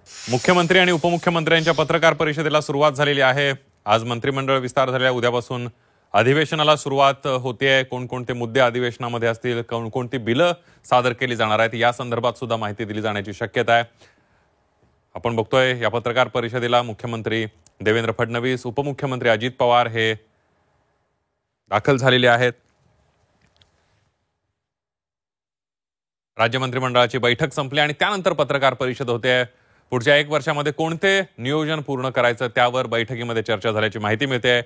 मुख्यमंत्री आणि उपमुख्यमंत्र्यांच्या पत्रकार परिषदेला सुरुवात झालेली आहे। आज मंत्रिमंडळ विस्तार झालेला, उद्यापासून अधिवेशनाला सुरुवात होतेय। कोणकोणते मुद्दे अधिवेशनामध्ये असतील, कोणकोणती बिलं सादर केली जाणार आहेत, या संदर्भात सुद्धा माहिती दिली जाण्याची शक्यता आहे। आपण बघतोय या पत्रकार परिषदेला मुख्यमंत्री देवेंद्र फडणवीस, उपमुख्यमंत्री अजित पवार हे दाखल झालेले आहेत। राज्य मंत्रिमंडळाची बैठक संपली आणि त्यानंतर पत्रकार परिषद होते। पुढच्या 1 वर्षामध्ये कोणते नियोजन पूर्ण करायचं त्यावर बैठकीमध्ये चर्चा झाल्याची माहिती मिळते।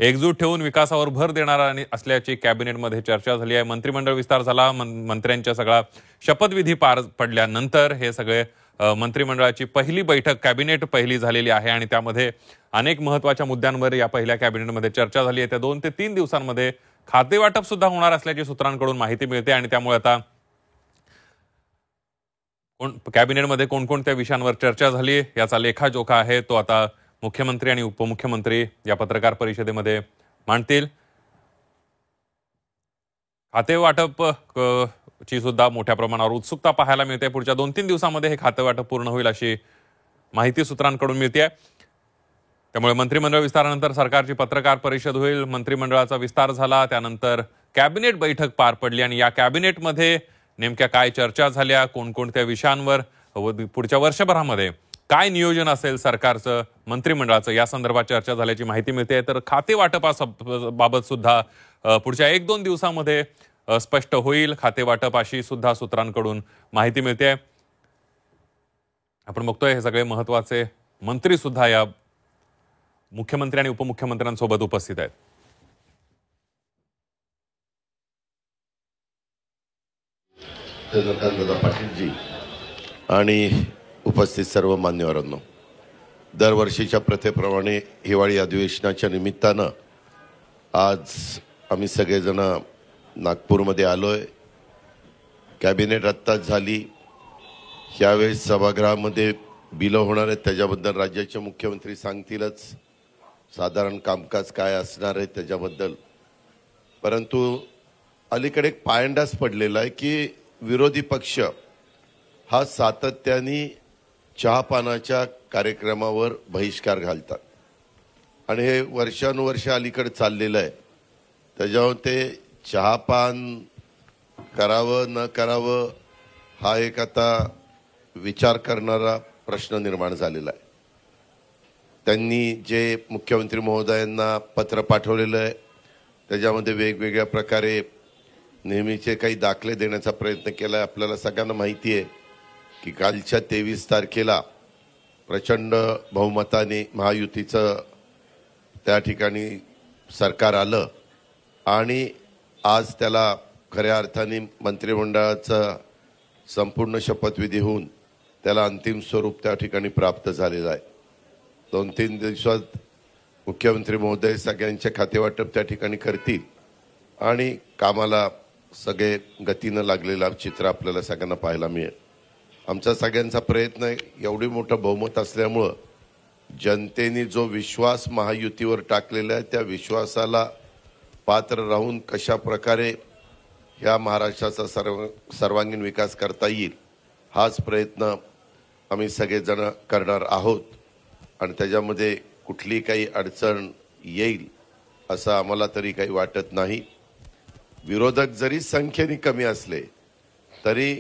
एकजूट ठेवून विकासावर भर देणार असल्याची कॅबिनेटमध्ये चर्चा झाली आहे। मंत्रिमंडळ विस्तार झाला, मंत्र्यांच्या सगळा शपथविधी पार पडल्यानंतर हे सगळे मंत्रिमंडळाची पहिली बैठक, कॅबिनेट पहिली झालेली आहे आणि त्यामध्ये अनेक महत्त्वाच्या मुद्द्यांवर या पहिल्या कॅबिनेटमध्ये चर्चा झाली आहे। त्या 2 ते 3 दिवसांमध्ये खातेवाटप सुद्धा होणार असल्याची सूत्रांकडून माहिती मिळते आणि त्यामुळे आता कॅबिनेटमध्ये कोणकोणत्या विषयांवर चर्चा झाली याचा लेखाजोखा आहे तो आता मुख्यमंत्री आणि उपमुख्यमंत्री या पत्रकार परिषदेमध्ये मांडतील। खातेवाटप ची सुद्धा मोठ्या प्रमाणावर उत्सुकता पाहायला मिळते। पुढच्या 2-3 दिवसांमध्ये हे खातेवाटप पूर्ण होईल अशी माहिती सूत्रांकडून मिळते। त्यामुळे मंत्रिमंडळ विस्तारानंतर सरकारची पत्रकार परिषद होईल। मंत्रिमंडळाचा विस्तार झाला, त्यानंतर कॅबिनेट बैठक पार पडली आणि या कॅबिनेटमध्ये नेमक्या काय चर्चा झाल्या, कोणकोणत्या विषयांवर पुढच्या वर्षभरामध्ये काय नियोजन असेल सरकारचं, मंत्रिमंडळाचं, या संदर्भात चर्चा झाल्याची माहिती मिळते। तर खातेवाटपाबाबत सुद्धा पुढच्या 1-2 दिवसांमध्ये स्पष्ट होईल खातेवाटप अशी सुद्धा सूत्रांकडून माहिती मिळते। आपण बघतोय हे सगळे महत्त्वाचे मंत्री सुद्धा या मुख्यमंत्री आणि उपमुख्यमंत्र्यांसोबत उपस्थित आहेत। चंद्रकांतदादा पाटीलजी आणि उपस्थित सर्व मान्यवरांनो, दरवर्षीच्या प्रथेप्रमाणे हिवाळी अधिवेशनाच्या निमित्तानं आज आम्ही सगळेजण नागपूरमध्ये आलोय। कॅबिनेट आत्ताच झाली। यावेळेस सभागृहामध्ये बिलं होणार आहेत, त्याच्याबद्दल राज्याचे मुख्यमंत्री सांगतीलच साधारण कामकाज काय असणार आहे त्याच्याबद्दल। परंतु अलीकडे एक पायंडाच पडलेला आहे की विरोधी पक्ष हा सातत्याने चहापानाच्या कार्यक्रमावर बहिष्कार घालतात आणि हे वर्षानुवर्ष अलीकडे चाललेलं आहे। त्याच्यावर ते चहापान करावं न करावं हा एक आता विचार करणारा प्रश्न निर्माण झालेला आहे। त्यांनी जे मुख्यमंत्री महोदयांना पत्र पाठवलेलं आहे त्याच्यामध्ये वेगवेगळ्या प्रकारे नेहमीचे काही दाखले देण्याचा प्रयत्न केला आहे। आपल्याला सगळ्यांना माहिती आहे की कालच्या 23 तारखेला प्रचंड बहुमताने महायुतीचं त्या ठिकाणी सरकार आलं आणि आज त्याला खऱ्या अर्थाने मंत्रिमंडळाचा संपूर्ण शपथविधी होऊन त्याला अंतिम स्वरूप त्या ठिकाणी प्राप्त झालेलं आहे। 2-3 दिवसात मुख्यमंत्री महोदय सगळ्यांचे खातेवाटप त्या ठिकाणी करतील आणि कामाला सगळे गतीनं लागलेला चित्र आपल्याला सगळ्यांना पाहायला मिळेल। आमचा सगळ्यांचा प्रयत्न आहे, एवढी मोठं बहुमत असल्यामुळं जनतेने जो विश्वास महायुतीवर टाकलेला आहे त्या विश्वासाला पात्र राहून कशा प्रकारे ह्या महाराष्ट्राचा सर्वांगीण विकास करता येईल हाच प्रयत्न आम्ही सगळेजण करणार आहोत आणि त्याच्यामध्ये कुठली काही अडचण येईल असं आम्हाला तरी काही वाटत नाही। विरोधक जरी संख्येने कमी असले तरी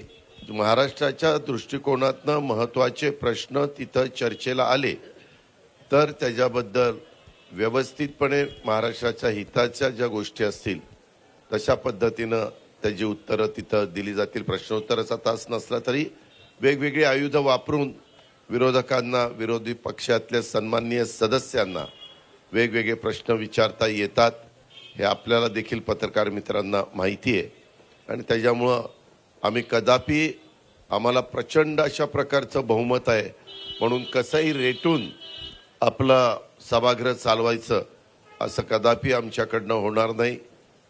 महाराष्ट्राच्या दृष्टिकोनातनं महत्त्वाचे प्रश्न तिथं चर्चेला आले तर त्याच्याबद्दल व्यवस्थितपणे महाराष्ट्राच्या हिताच्या ज्या गोष्टी असतील तशा पद्धतीनं त्याची उत्तरं तिथं दिली जातील। प्रश्नोत्तराचा तास नसला तरी वेगवेगळी आयुधं वापरून विरोधकांना, विरोधी पक्षातल्या सन्माननीय सदस्यांना वेगवेगळे प्रश्न विचारता येतात हे आपल्याला देखील पत्रकार मित्रांना माहिती आहे आणि त्याच्यामुळं आम्ही कदापि आम्हाला प्रचंड अशा प्रकारचं बहुमत आहे म्हणून कसंही रेटून आपलं सभागृह चालवायचं असं कदापि आमच्याकडनं होणार नाही।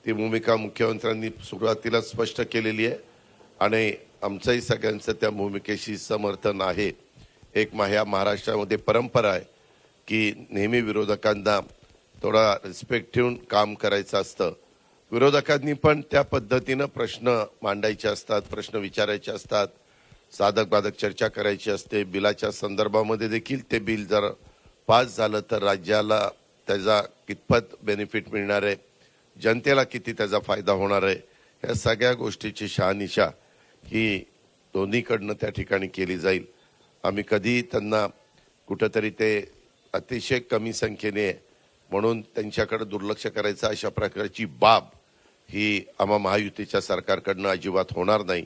ती भूमिका मुख्यमंत्र्यांनी सुरुवातीला स्पष्ट केलेली आहे आणि आमचंही सगळ्यांचं त्या भूमिकेशी समर्थन आहे। एक ह्या महाराष्ट्रामध्ये परंपरा आहे की नेहमी विरोधकांना थोडा रिस्पेक्ट ठेवून काम करायचं असतं। विरोधकांनी पण त्या पद्धतीनं प्रश्न मांडायचे असतात, प्रश्न विचारायचे असतात, साधक बाधक चर्चा करायची असते. बिलाच्या संदर्भामध्ये देखील ते बिल जर पास झालं तर राज्याला त्याचा कितपत बेनिफिट मिळणार आहे, जनतेला किती त्याचा फायदा होणार आहे, या सगळ्या गोष्टीची शहानिशा ही दोन्हीकडनं त्या ठिकाणी केली जाईल. आम्ही कधी त्यांना कुठंतरी ते अतिशय कमी संख्येने म्हणून त्यांच्याकडे दुर्लक्ष करायचं अशा प्रकारची बाब ही आम्हा महायुतीच्या सरकारकडनं अजिबात होणार नाही.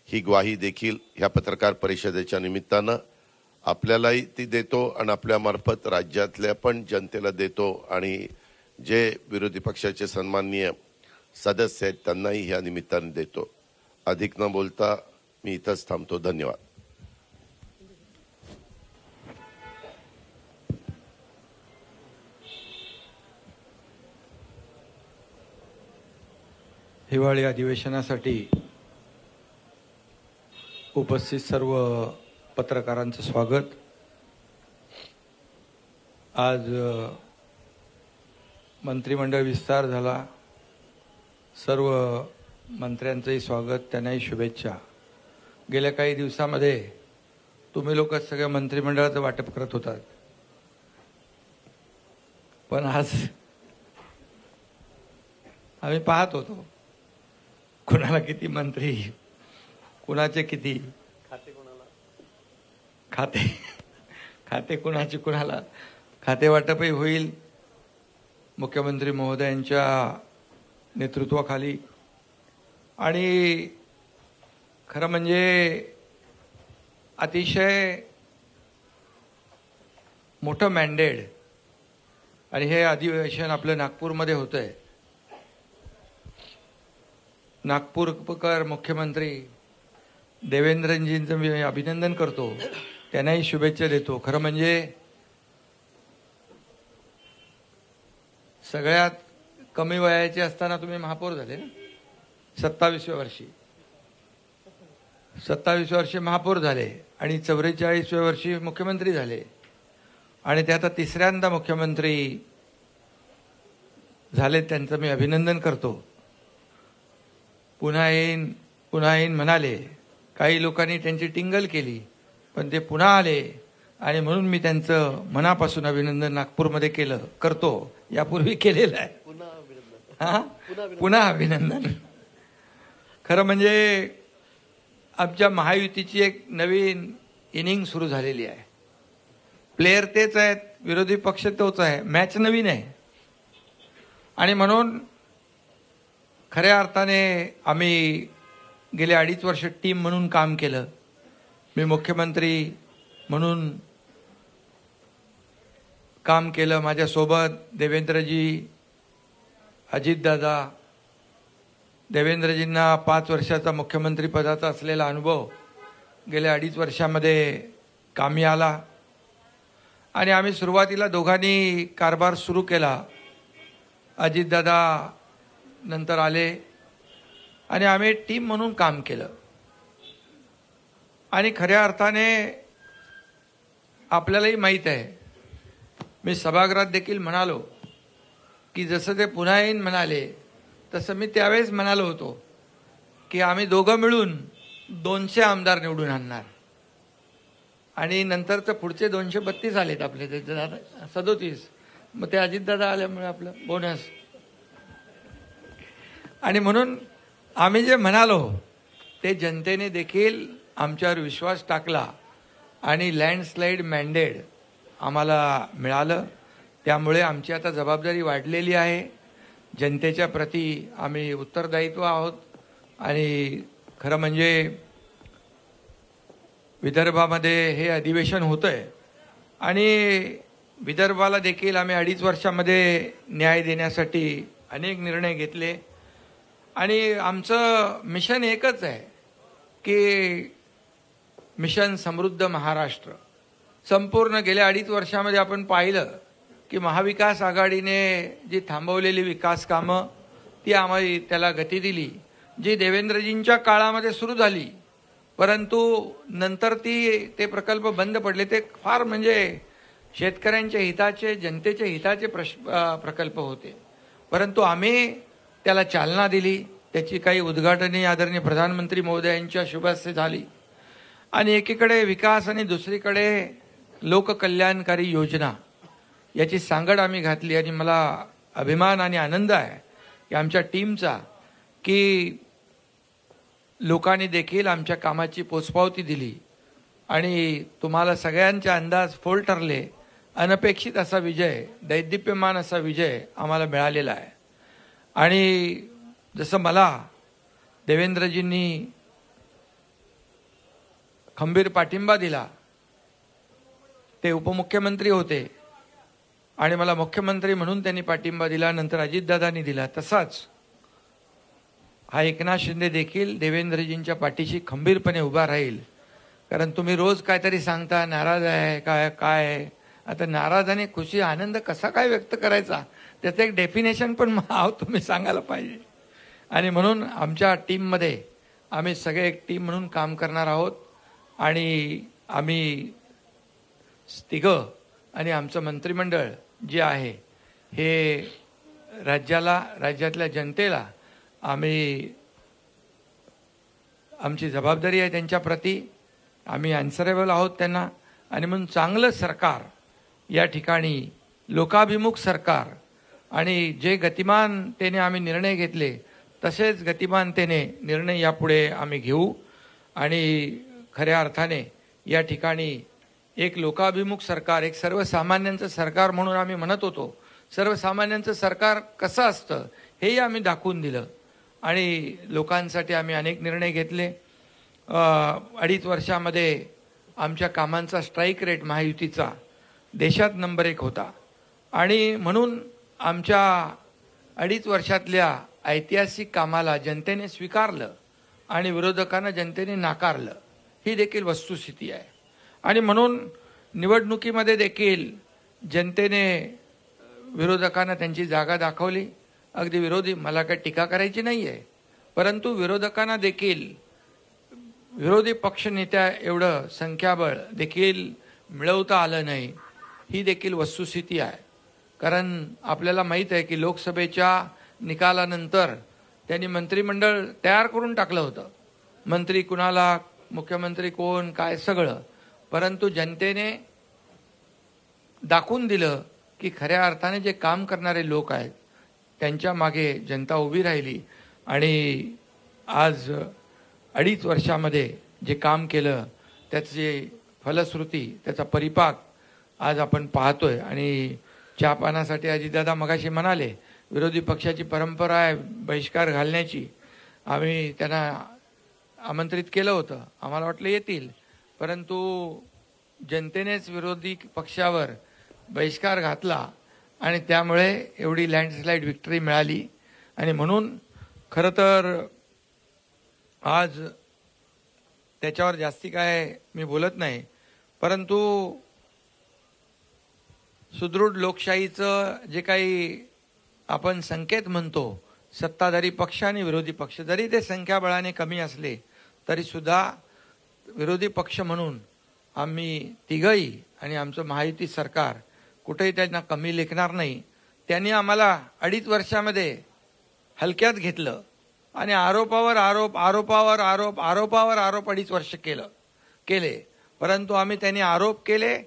ही ग्वाही देखील ह्या पत्रकार परिषदेच्या निमित्तानं आपल्यालाही ती देतो आणि आपल्या मार्फत राज्यातल्या पण जनतेला देतो आणि जे विरोधी पक्षाचे सन्माननीय सदस्य आहेत त्यांनाही ह्या निमित्ताने देतो. अधिक न बोलता मी इथंच थांबतो. धन्यवाद. हिवाळी अधिवेशनासाठी उपस्थित सर्व पत्रकारांचं स्वागत. आज मंत्रिमंडळ विस्तार झाला. सर्व मंत्र्यांचंही स्वागत, त्यांनाही शुभेच्छा. गेल्या काही दिवसामध्ये तुम्ही लोक सगळ्या मंत्रिमंडळाचं वाटप करत होतात, पण आज आम्ही पाहत होतो कुणाला किती मंत्री, कुणाचे किती खाते कुणाचे कुणाला खाते वाटपही होईल मुख्यमंत्री महोदयांच्या नेतृत्वाखाली. आणि खरं म्हणजे अतिशय मोठं मॅन्डेट आणि हे अधिवेशन आपलं नागपूरमध्ये होतंय. नागपूरकर मुख्यमंत्री देवेंद्रजींचं मी अभिनंदन करतो, त्यांनाही शुभेच्छा देतो. खरं म्हणजे सगळ्यात कमी वयाचे असताना तुम्ही महापौर झाले ना, 27व्या वर्षी महापौर झाले आणि 44व्या वर्षी मुख्यमंत्री झाले आणि ते आता तिसऱ्यांदा मुख्यमंत्री झाले. त्यांचं मी अभिनंदन करतो. पुन्हा येईन म्हणाले. काही लोकांनी त्यांची टिंगल केली, पण ते पुन्हा आले आणि म्हणून मी त्यांचं मनापासून अभिनंदन नागपूरमध्ये करतो. यापूर्वी केलेलं आहे. पुन्हा अभिनंदन. खरं म्हणजे आमच्या महायुतीची एक नवीन इनिंग सुरू झालेली आहे. प्लेयर तेच आहेत, विरोधी पक्ष तोच आहे, मॅच नवीन आहे. आणि म्हणून खऱ्या अर्थाने आम्ही गेले 2.5 वर्ष टीम म्हणून काम केलं. मी मुख्यमंत्री म्हणून काम केलं. माझ्यासोबत देवेंद्रजी, अजितदादा. देवेंद्रजींना 5 वर्षाचा मुख्यमंत्री पदाचा असलेला अनुभव गेल्या 2.5 वर्षामध्ये कामी आला आणि आम्ही सुरुवातीला दोघांनी कारभार सुरू केला. अजितदादा नंतर आले आणि आम्ही टीम म्हणून काम केलं. आणि खऱ्या अर्थाने आपल्यालाही माहीत आहे, मी सभागृहात देखील म्हणालो की जसं ते पुन्हा येईन म्हणाले तसं मी त्यावेळेस म्हणालो होतो की आम्ही दोघं मिळून 200 आमदार निवडून आणणार. आणि नंतर तर पुढचे 232 आलेत आपले, 37. मग ते अजितदादा आल्यामुळे आपलं बोनस. आणि म्हणून आम्ही जे म्हणालो ते जनतेने देखील आमच्यावर विश्वास टाकला आणि लँडस्लाईड मॅन्डेट आम्हाला मिळालं. त्यामुळे आमची आता जबाबदारी वाढलेली आहे. जनतेच्या प्रती आम्ही उत्तरदायित्व आहोत. आणि खरं म्हणजे विदर्भामध्ये हे अधिवेशन होतंय आणि विदर्भाला देखील आम्ही 2.5 वर्षामध्ये न्याय देण्यासाठी अनेक निर्णय घेतले. आणि आमचं मिशन एकच आहे की मिशन समृद्ध महाराष्ट्र. संपूर्ण गेल्या 2.5 वर्षामध्ये आपण पाहिलं की महाविकास आघाडीने जी थांबवलेली विकास कामं ती आम्हाला त्याला गती दिली. जी देवेंद्रजींच्या काळामध्ये सुरू झाली परंतु नंतर ते प्रकल्प बंद पडले. ते फार म्हणजे शेतकऱ्यांच्या हिताचे, जनतेच्या हिताचे प्रकल्प होते, परंतु आम्ही त्याला चालना दिली. त्याची काही उद्घाटने आदरणीय प्रधानमंत्री महोदयांच्या शुभ हस्ते झाली आणि एकीकडे विकास आणि दुसरीकडे लोककल्याणकारी योजना याची सांगड आम्ही घातली. आणि मला अभिमान आणि आनंद आहे की आमच्या टीमचा की लोकांनी देखील आमच्या कामाची पोचपावती दिली आणि तुम्हाला सगळ्यांचे अंदाज फोल ठरले. अनपेक्षित असा विजय, दैदिप्यमान असा विजय आम्हाला मिळालेला आहे. आणि जसं मला देवेंद्रजींनी खंबीर पाठिंबा दिला, ते उपमुख्यमंत्री होते आणि मला मुख्यमंत्री म्हणून त्यांनी पाठिंबा दिला, नंतर अजितदादांनी दिला, तसाच हा एकनाथ शिंदे देखील देवेंद्रजींच्या पाठीशी खंबीरपणे उभा राहील. कारण तुम्ही रोज काहीतरी सांगता, नाराज आहे काय काय. आता नाराज आणि खुशी आनंद कसा काय व्यक्त करायचा त्याचं एक डेफिनेशन पण तुम्ही सांगायला पाहिजे. आणि म्हणून आमच्या टीममध्ये आम्ही सगळे एक टीम म्हणून काम करणार आहोत. आणि आम्ही तिघं आणि आमचं मंत्रिमंडळ जे आहे हे राज्यातल्या जनतेला आम्ही आमची जबाबदारी आहे त्यांच्याप्रती. आम्ही अन्सरेबल आहोत त्यांना. आणि म्हणून चांगलं सरकार या ठिकाणी, लोकाभिमुख सरकार, आणि जे गतिमानतेने आम्ही निर्णय घेतले तसेच गतिमानतेने निर्णय यापुढे आम्ही घेऊ. आणि खऱ्या अर्थाने या ठिकाणी एक लोकाभिमुख सरकार, एक सर्वसामान्यांचं सरकार म्हणून आम्ही म्हणत होतो. सर्वसामान्यांचं सरकार कसं असतं हेही आम्ही दाखवून दिलं. आणि लोकांसाठी आम्ही अनेक निर्णय घेतले. 2.5 वर्षामध्ये आमच्या कामांचा स्ट्राईक रेट महायुतीचा देशात नंबर 1 होता. आणि म्हणून आमच्या 2.5 वर्षातल्या ऐतिहासिक कामाला जनतेने स्वीकारलं आणि विरोधकांना जनतेने नाकारलं. ही देखील वस्तुस्थिती आहे. आणि म्हणून निवडणुकीमध्ये देखील जनतेने विरोधकांना त्यांची जागा दाखवली. अगदी विरोधी, मला काही टीका करायची नाही आहे, परंतु विरोधकांना देखील विरोधी पक्षनेत्या एवढं संख्याबळ देखील मिळवता आलं नाही. ही देखील वस्तुस्थिती आहे. कारण आपल्याला माहीत आहे की लोकसभेच्या निकालानंतर त्यांनी मंत्रिमंडळ तयार करून टाकलं होतं. मंत्री कुणाला, मुख्यमंत्री कोण, काय सगळं. परंतु जनतेने दाखवून दिलं की खऱ्या अर्थाने जे काम करणारे लोक आहेत त्यांच्या मागे जनता उभी राहिली. आणि आज 2.5 वर्षामध्ये जे काम केलं त्याची फलश्रुती, त्याचा परिपाक आज आपण पाहतोय. आणि चहापानासाठी अजितदादा मगाशी म्हणाले, विरोधी पक्षाची परंपरा आहे बहिष्कार घालण्याची. आम्ही त्यांना आमंत्रित केलं होतं, आम्हाला वाटलं येतील, परंतु जनतेनेच विरोधी पक्षावर बहिष्कार घातला आणि त्यामुळे एवढी लँडस्लाईड विक्टरी मिळाली. आणि म्हणून खरं तर आज त्याच्यावर जास्ती काय मी बोलत नाही, परंतु सुदृढ लोकशाहीचं जे काही आपण संकेत म्हणतो, सत्ताधारी पक्ष आणि विरोधी पक्ष जरी ते संख्याबळाने कमी असले तरी सुद्धा विरोधी पक्ष म्हणून आम्ही तिघही आणि आमचं महायुती सरकार कुठेही त्यांना कमी लेखणार नाही. त्यांनी आम्हाला 2.5 वर्षामध्ये हलक्यात घेतलं आणि आरोपावर आरोप, आरोपावर आरोप, आरोपावर आरोप 2.5 वर्ष केले. परंतु आम्ही त्यांनी आरोप केले,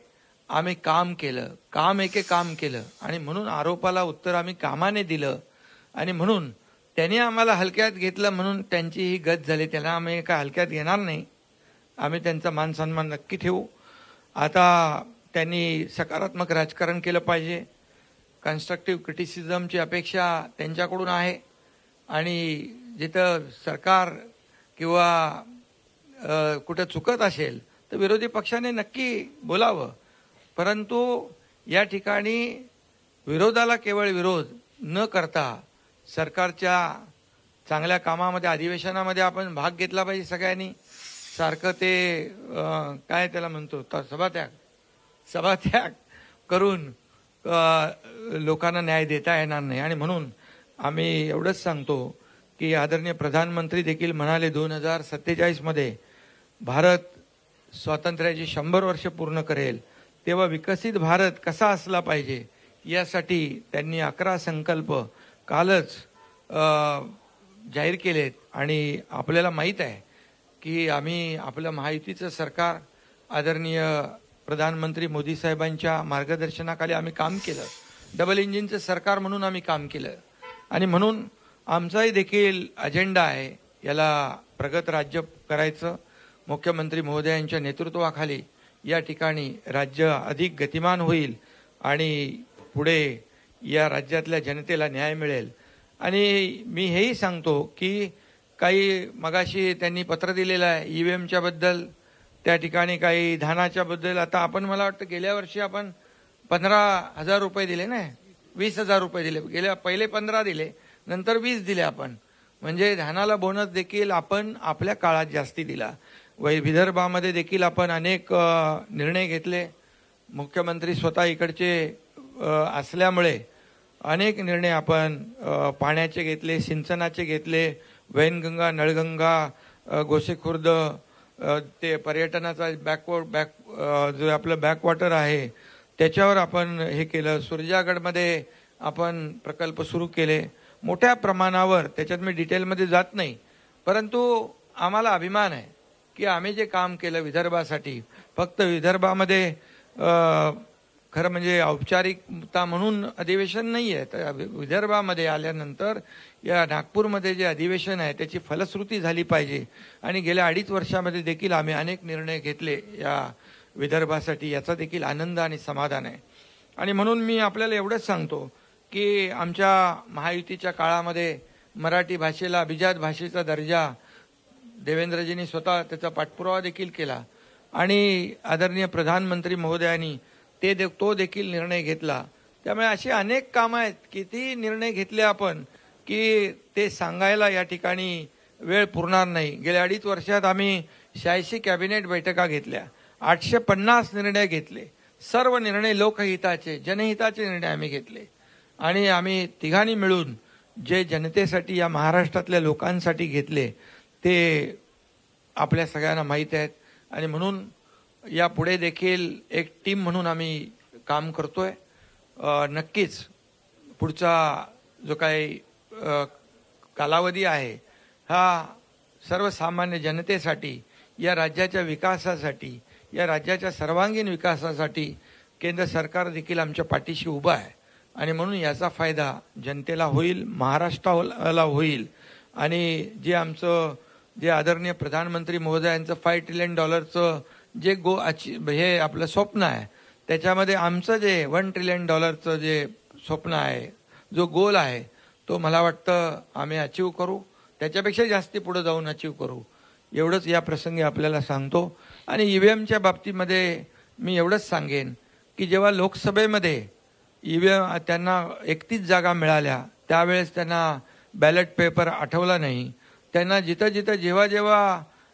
आम्ही काम केलं, काम एके काम केलं. आणि म्हणून आरोपाला उत्तर आम्ही कामाने दिलं. आणि म्हणून त्यांनी आम्हाला हलक्यात घेतलं म्हणून त्यांची ही गत झाली. त्यांना आम्ही काय हलक्यात घेणार नाही. आम्ही त्यांचा मान सन्मान नक्की ठेवू. आता त्यांनी सकारात्मक राजकारण केलं पाहिजे. कन्स्ट्रक्टिव्ह क्रिटिसिझमची अपेक्षा त्यांच्याकडून आहे. आणि जिथं सरकार किंवा कुठं चुकत असेल तर विरोधी पक्षाने नक्की बोलावं. परंतु या ठिकाणी विरोधाला केवळ विरोध न करता सरकारच्या चांगल्या कामामध्ये, अधिवेशनामध्ये आपण भाग घेतला पाहिजे सगळ्यांनी. सारखं ते काय त्याला म्हणतो सभात्याग करून लोकांना न्याय देता येणार नाही. आणि म्हणून आम्ही एवढंच सांगतो की आदरणीय प्रधानमंत्री देखील म्हणाले 2047 मध्ये भारत स्वातंत्र्याची 100 वर्ष पूर्ण करेल, तेव्हा विकसित भारत कसा असला पाहिजे यासाठी त्यांनी 11 संकल्प कालच जाहीर केलेत. आणि आपल्याला माहीत आहे की आम्ही आपलं महायुतीचं सरकार आदरणीय प्रधानमंत्री मोदी साहेबांच्या मार्गदर्शनाखाली आम्ही काम केलं. डबल इंजिनचं सरकार म्हणून आम्ही काम केलं आणि म्हणून आमचाही देखील अजेंडा आहे याला प्रगत राज्य करायचं. मुख्यमंत्री महोदयांच्या नेतृत्वाखाली या ठिकाणी राज्य अधिक गतिमान होईल आणि पुढे या राज्यातल्या जनतेला न्याय मिळेल. आणि मी हेही सांगतो की काही मगाशी त्यांनी पत्र दिलेलं आहे EVMच्या बद्दल, त्या ठिकाणी काही धानाच्या बद्दल. आता आपण मला वाटतं गेल्या वर्षी आपण 15,000 रुपये दिले ना, 20,000 रुपये दिले. पहिले 15 दिले, नंतर 20 दिले आपण. म्हणजे धानाला बोनस देखील आपण आपल्या काळात जास्ती दिला. विदर्भामध्ये देखील आपण अनेक निर्णय घेतले. मुख्यमंत्री स्वतः इकडचे असल्यामुळे अनेक निर्णय आपण पाण्याचे घेतले, सिंचनाचे घेतले, वैनगंगा, नळगंगा, गोसेखुर्द, ते पर्यटनाचा जो आपलं बॅकवॉटर आहे त्याच्यावर आपण हे केलं. सुरजागडमध्ये आपण प्रकल्प सुरू केले मोठ्या प्रमाणावर. त्याच्यात मी डिटेलमध्ये जात नाही, परंतु आम्हाला अभिमान आहे की आम्ही जे काम केलं विदर्भासाठी, फक्त विदर्भामध्ये खरं म्हणजे औपचारिकता म्हणून अधिवेशन नाही आहे, तर विदर्भामध्ये आल्यानंतर या नागपूरमध्ये जे अधिवेशन आहे त्याची फलश्रुती झाली पाहिजे. आणि गेल्या 2.5 वर्षामध्ये देखील आम्ही अनेक निर्णय घेतले या विदर्भासाठी, याचा देखील आनंद आणि समाधान आहे. आणि म्हणून मी आपल्याला एवढंच सांगतो की आमच्या महायुतीच्या काळामध्ये मराठी भाषेला अभिजात भाषेचा दर्जा देवेंद्रजींनी स्वतः त्याचा पाठपुरावा देखील केला आणि आदरणीय प्रधानमंत्री महोदयांनी तो देखील निर्णय घेतला. त्यामुळे अशी अनेक कामं आहेत, किती निर्णय घेतले आपण की ते सांगायला या ठिकाणी वेळ पुरणार नाही. गेल्या 2.5 वर्षात आम्ही 86 कॅबिनेट बैठका घेतल्या, 850 निर्णय घेतले. सर्व निर्णय लोकहिताचे, जनहिताचे निर्णय आम्ही घेतले आणि आम्ही तिघांनी मिळून जे जनतेसाठी या महाराष्ट्रातल्या लोकांसाठी घेतले ते आपल्या सगळ्यांना माहीत आहेत. आणि म्हणून यापुढे देखील एक टीम म्हणून आम्ही काम करतोय. नक्कीच पुढचा जो काही कालावधी आहे हा सर्वसामान्य जनतेसाठी, या राज्याच्या विकासासाठी, या राज्याच्या सर्वांगीण विकासासाठी केंद्र सरकार देखील आमच्या पाठीशी उभं आहे. आणि म्हणून याचा फायदा जनतेला होईल, महाराष्ट्राला होईल. आणि जे आदरणीय प्रधानमंत्री महोदयांचं $5 ट्रिलियन जे हे आपलं स्वप्न आहे, त्याच्यामध्ये आमचं जे $1 ट्रिलियन जे स्वप्न आहे, जो गोल आहे, तो मला वाटतं आम्ही अचीव करू. त्याच्यापेक्षा जास्ती पुढे जाऊन अचीव करू, एवढंच या प्रसंगी आपल्याला सांगतो. आणि EVMच्या बाबतीमध्ये मी एवढंच सांगेन की जेव्हा लोकसभेमध्ये EVM त्यांना 31 जागा मिळाल्या, त्यावेळेस त्यांना बॅलेट पेपर आठवला नाही. त्यांना जिथं जेव्हा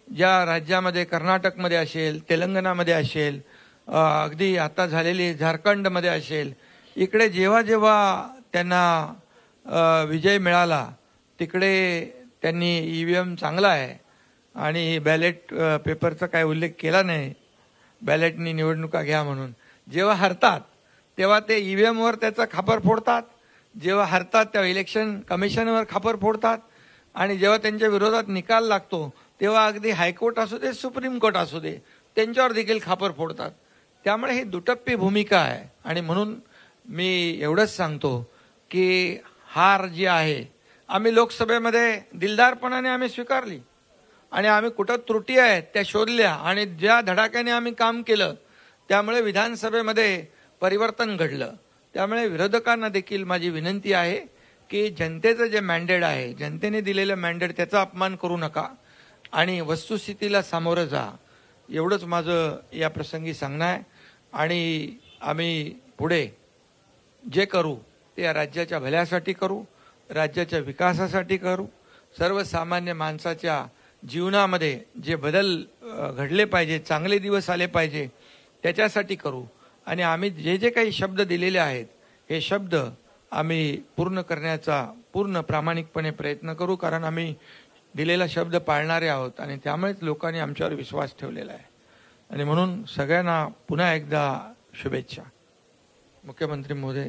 ज्या राज्यामध्ये, कर्नाटकमध्ये असेल, तेलंगणामध्ये असेल, अगदी आता झालेली झारखंडमध्ये असेल, इकडे जेव्हा त्यांना विजय मिळाला तिकडे त्यांनी EVM चांगला आहे आणि बॅलेट पेपरचा काय उल्लेख केला नाही, बॅलेटनी निवडणुका घ्या म्हणून. जेव्हा हरतात तेव्हा ते EVMवर त्याचा खापर फोडतात, जेव्हा हरतात तेव्हा इलेक्शन कमिशनवर खापर फोडतात, आणि जेव्हा त्यांच्या विरोधात निकाल लागतो तेव्हा अगदी हायकोर्ट असू दे, सुप्रीम कोर्ट असू दे, त्यांच्यावर देखील खापर फोडतात. त्यामुळे ही दुटप्पी भूमिका आहे. आणि म्हणून मी एवढंच सांगतो की हार जी आहे आम्ही लोकसभेमध्ये दिलदारपणाने आम्ही स्वीकारली आणि आम्ही कुठं त्रुटी आहेत त्या शोधल्या आणि ज्या धडाक्याने आम्ही काम केलं त्यामुळे विधानसभेमध्ये परिवर्तन घडलं. त्यामुळे विरोधकांना देखील माझी विनंती आहे की जनतेचं जे मॅन्डेट आहे, जनतेने दिलेलं मॅन्डेट, त्याचा अपमान करू नका आणि वस्तुस्थितीला सामोरं जा, एवढंच माझं या प्रसंगी सांगणं आहे. आणि आम्ही पुढे जे करू ते या राज्याच्या भल्यासाठी करू, राज्याच्या विकासासाठी करू, सर्वसामान्य माणसाच्या जीवनामध्ये जे बदल घडले पाहिजे, चांगले दिवस आले पाहिजे, त्याच्यासाठी करू. आणि आम्ही जे काही शब्द दिलेले आहेत हे शब्द आम्ही पूर्ण करण्याचा पूर्ण प्रामाणिकपणे प्रयत्न करू, कारण आम्ही दिलेला शब्द पाळणारे आहोत आणि त्यामुळेच लोकांनी आमच्यावर विश्वास ठेवलेला आहे. आणि म्हणून सगळ्यांना पुन्हा एकदा शुभेच्छा. मुख्यमंत्री महोदय.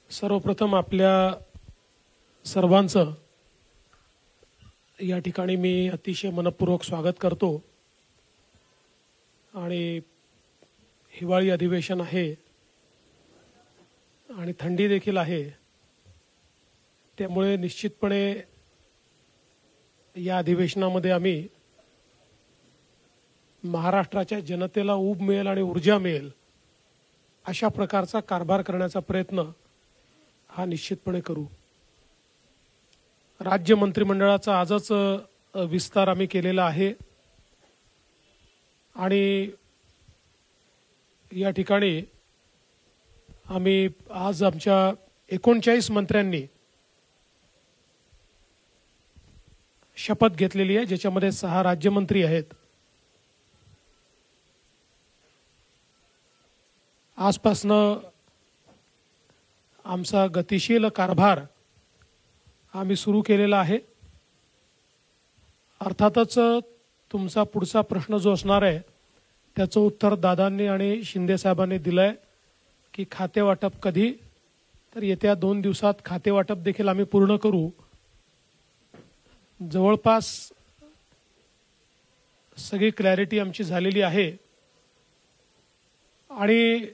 सर्वप्रथम आपल्या सर्वांचं या ठिकाणी मी अतिशय मनपूर्वक स्वागत करतो आणि हिवाळी अधिवेशन आहे आणि थंडी देखील आहे, त्यामुळे निश्चितपणे या अधिवेशनामध्ये आम्ही महाराष्ट्राच्या जनतेला ऊब मिळेल आणि ऊर्जा मिळेल अशा प्रकारचा कारभार करण्याचा प्रयत्न हा निश्चितपणे करू. राज्य मंत्रिमंडळाचा आजच विस्तार आम्ही केलेला आहे आणि या ठिकाणी आम्ही आज आमच्या 39 मंत्र्यांनी शपथ घेतलेली आहे, ज्याच्यामध्ये 6 राज्यमंत्री आहेत. आजपासनं आमचा गतिशील कारभार आम्ही सुरू केलेला आहे. अर्थातच तुमचा पुढचा प्रश्न जो असणार आहे त्याचं उत्तर दादांनी आणि शिंदे साहेबांनी दिलंय की खाते वाटप कधी, तर येत्या 2 दिवसात खाते वाटप देखील आम्ही पूर्ण करू. जवळपास सगळी क्लॅरिटी आमची झालेली आहे आणि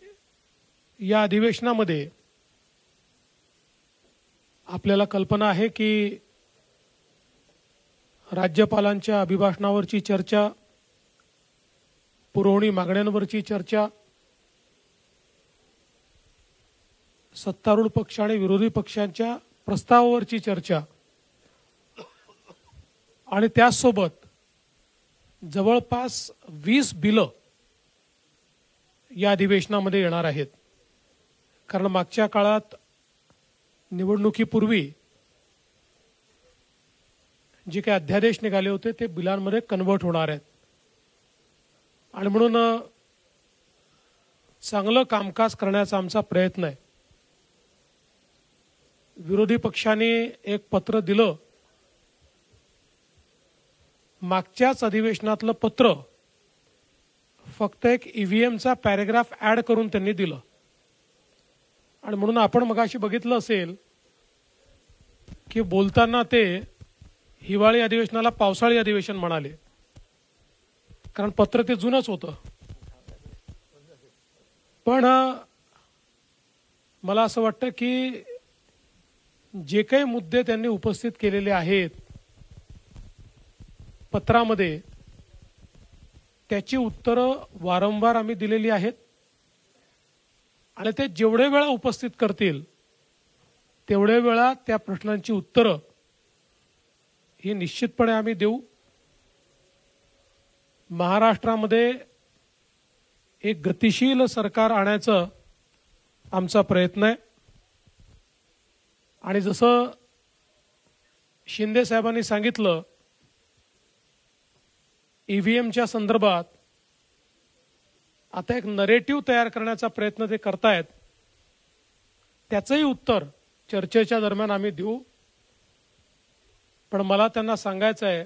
या अधिवेशनामध्ये आपल्याला कल्पना आहे की राज्यपालांच्या अभिभाषणावरची चर्चा, पुरवणी मागण्यांवरची चर्चा, सत्तारूढ पक्ष आणि विरोधी पक्षांच्या प्रस्तावावरची चर्चा आणि त्याचसोबत जवळपास 20 बिलं या अधिवेशनामध्ये येणार आहेत. कारण मागच्या काळात निवडणुकीपूर्वी जे काही अध्यादेश निघाले होते ते बिलांमध्ये कन्वर्ट होणार आहेत आणि म्हणून चांगलं कामकाज करण्याचा आमचा प्रयत्न आहे. विरोधी पक्षाने एक पत्र दिलं, मागच्याच अधिवेशनातलं पत्र फक्त एक ईव्हीएमचा पॅरेग्राफ ऍड करून त्यांनी दिलं आणि म्हणून आपण मगाशी बघितलं असेल की बोलताना ते हिवाळी अधिवेशनाला पावसाळी अधिवेशन म्हणाले, कारण पत्र ते जुनंच होतं. पण मला असं वाटतं की जे काही मुद्दे त्यांनी उपस्थित केलेले आहेत पत्रामध्ये, त्याची उत्तरं वारंवार आम्ही दिलेली आहेत आणि ते जेवढे वेळा उपस्थित करतील तेवढे वेळा त्या प्रश्नांची उत्तरं ही निश्चितपणे आम्ही देऊ. महाराष्ट्रामध्ये एक गतिशील सरकार आणायचं आमचा प्रयत्न आहे आणि जसं शिंदे साहेबांनी सांगितलं, ईव्हीएमच्या संदर्भात आता एक नरेटिव्ह तयार करण्याचा प्रयत्न ते करतायत. त्याचंही उत्तर चर्चेच्या दरम्यान आम्ही देऊ. पण मला त्यांना सांगायचं आहे